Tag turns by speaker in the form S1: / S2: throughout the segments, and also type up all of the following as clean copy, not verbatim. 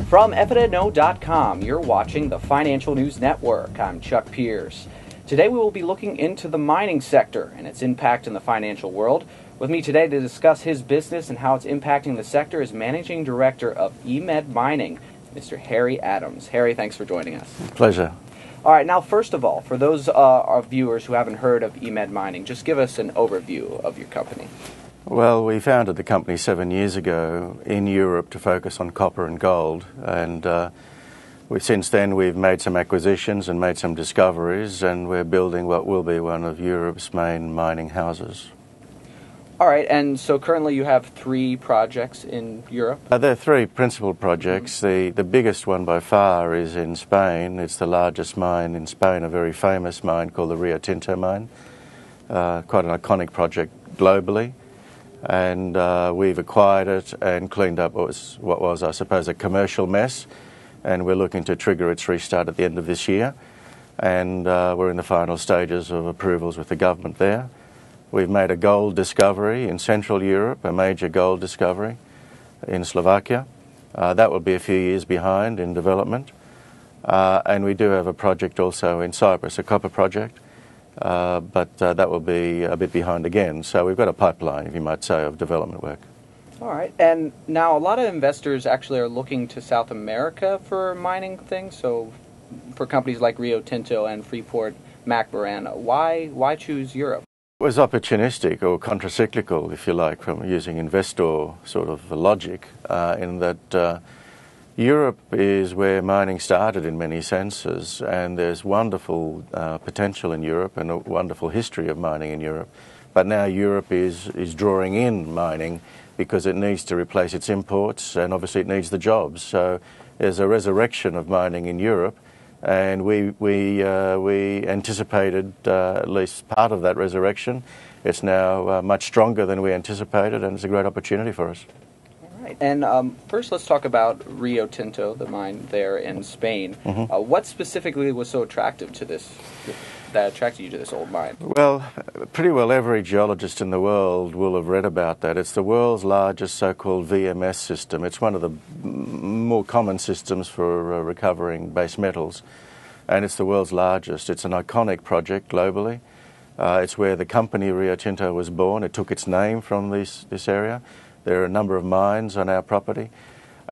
S1: From FNO.com, you're watching the Financial News Network. I'm Chuck Pierce. Today we will be looking into the mining sector and its impact in the financial world. With me today to discuss his business and how it's impacting the sector is Managing Director of EMED Mining, Mr. Harry Adams. Harry, thanks for joining us.
S2: Pleasure.
S1: All right, now first of all, for those our viewers who haven't heard of EMED Mining, just give us an overview of your company.
S2: Well, we founded the company 7 years ago in Europe to focus on copper and gold, and since then we've made some acquisitions and made some discoveries, and we're building what will be one of Europe's main mining houses.
S1: All right, and so currently you have 3 projects in Europe?
S2: There are 3 principal projects. The biggest one by far is in Spain. It's the largest mine in Spain, a very famous mine called the Rio Tinto mine, quite an iconic project globally. And we've acquired it and cleaned up what was, I suppose, a commercial mess, and we're looking to trigger its restart at the end of this year. And we're in the final stages of approvals with the government there. We've made a gold discovery in Central Europe, a major gold discovery in Slovakia. That will be a few years behind in development. And we do have a project also in Cyprus, a copper project. But that will be a bit behind again. So we've got a pipeline, if you might say, of development work.
S1: All right. And now a lot of investors actually are looking to South America for mining things. So for companies like Rio Tinto and Freeport McMoRan, why choose Europe?
S2: It was opportunistic or contracyclical, if you like, from using investor sort of logic, in that Europe is where mining started in many senses, and there's wonderful potential in Europe and a wonderful history of mining in Europe. But now Europe is drawing in mining because it needs to replace its imports, and obviously it needs the jobs. So there's a resurrection of mining in Europe, and we anticipated at least part of that resurrection. It's now much stronger than we anticipated, and it's a great opportunity for us.
S1: And first, let's talk about Rio Tinto, the mine there in Spain.
S2: Mm-hmm.
S1: What specifically was so attractive to this, that attracted you to this old mine?
S2: Well, pretty well every geologist in the world will have read about that. It's the world's largest so-called VMS system. It's one of the more common systems for recovering base metals, and it's the world's largest. It's an iconic project globally. It's where the company Rio Tinto was born. It took its name from this area. There are a number of mines on our property,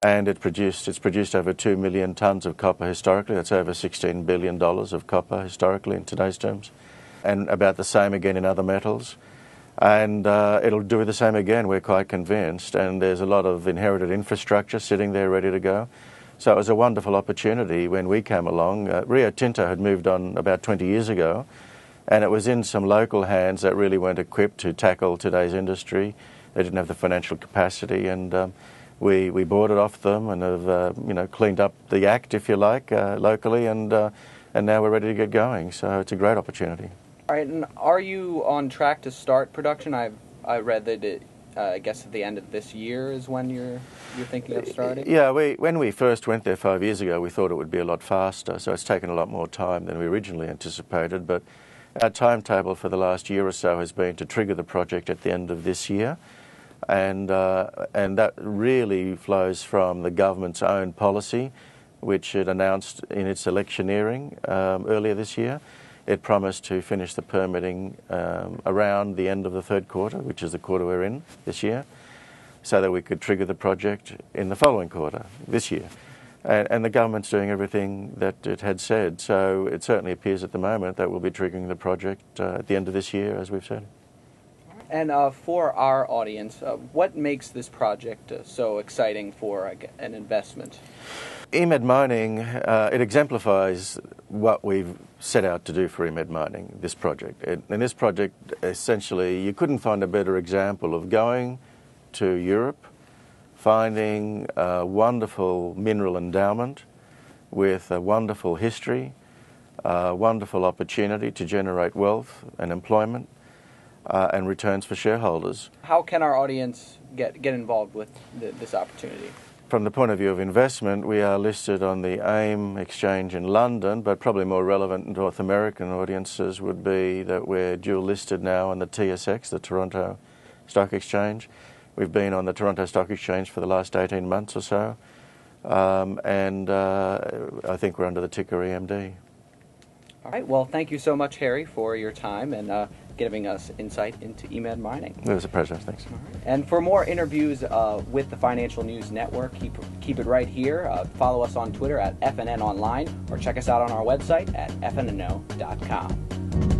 S2: and it's produced over 2 million tonnes of copper historically. That's over $16 billion of copper historically in today's terms, and about the same again in other metals. And it'll do the same again, we're quite convinced, and there's a lot of inherited infrastructure sitting there ready to go. So it was a wonderful opportunity when we came along. Rio Tinto had moved on about 20 years ago, and it was in some local hands that really weren't equipped to tackle today's industry. They didn't have the financial capacity, and we bought it off them and have cleaned up the act, if you like, locally, and now we're ready to get going. So it's a great opportunity.
S1: All right, and are you on track to start production? I read that I guess at the end of this year is when you're thinking of starting.
S2: Yeah, when we first went there 5 years ago, we thought it would be a lot faster. So it's taken a lot more time than we originally anticipated, but our timetable for the last year or so has been to trigger the project at the end of this year. And that really flows from the government's own policy, which it announced in its electioneering earlier this year. It promised to finish the permitting around the end of the third quarter, which is the quarter we're in this year, so that we could trigger the project in the following quarter this year. And the government's doing everything that it had said. So it certainly appears at the moment that we'll be triggering the project at the end of this year, as we've said.
S1: And for our audience, what makes this project so exciting for an investment?
S2: EMED Mining, it exemplifies what we've set out to do for EMED Mining, this project. In this project, essentially, you couldn't find a better example of going to Europe, finding a wonderful mineral endowment with a wonderful history, a wonderful opportunity to generate wealth and employment, and returns for shareholders.
S1: How can our audience get involved with this opportunity?
S2: From the point of view of investment, we are listed on the AIM exchange in London, but probably more relevant to North American audiences would be that we're dual listed now on the TSX, the Toronto Stock Exchange. We've been on the Toronto Stock Exchange for the last 18 months or so. and I think we're under the ticker EMD.
S1: All right. Well, thank you so much, Harry, for your time and giving us insight into EMED mining.
S2: It was a pleasure. Thanks.
S1: All right. And for more interviews with the Financial News Network, keep it right here. Follow us on Twitter at FNN Online or check us out on our website at fnno.com.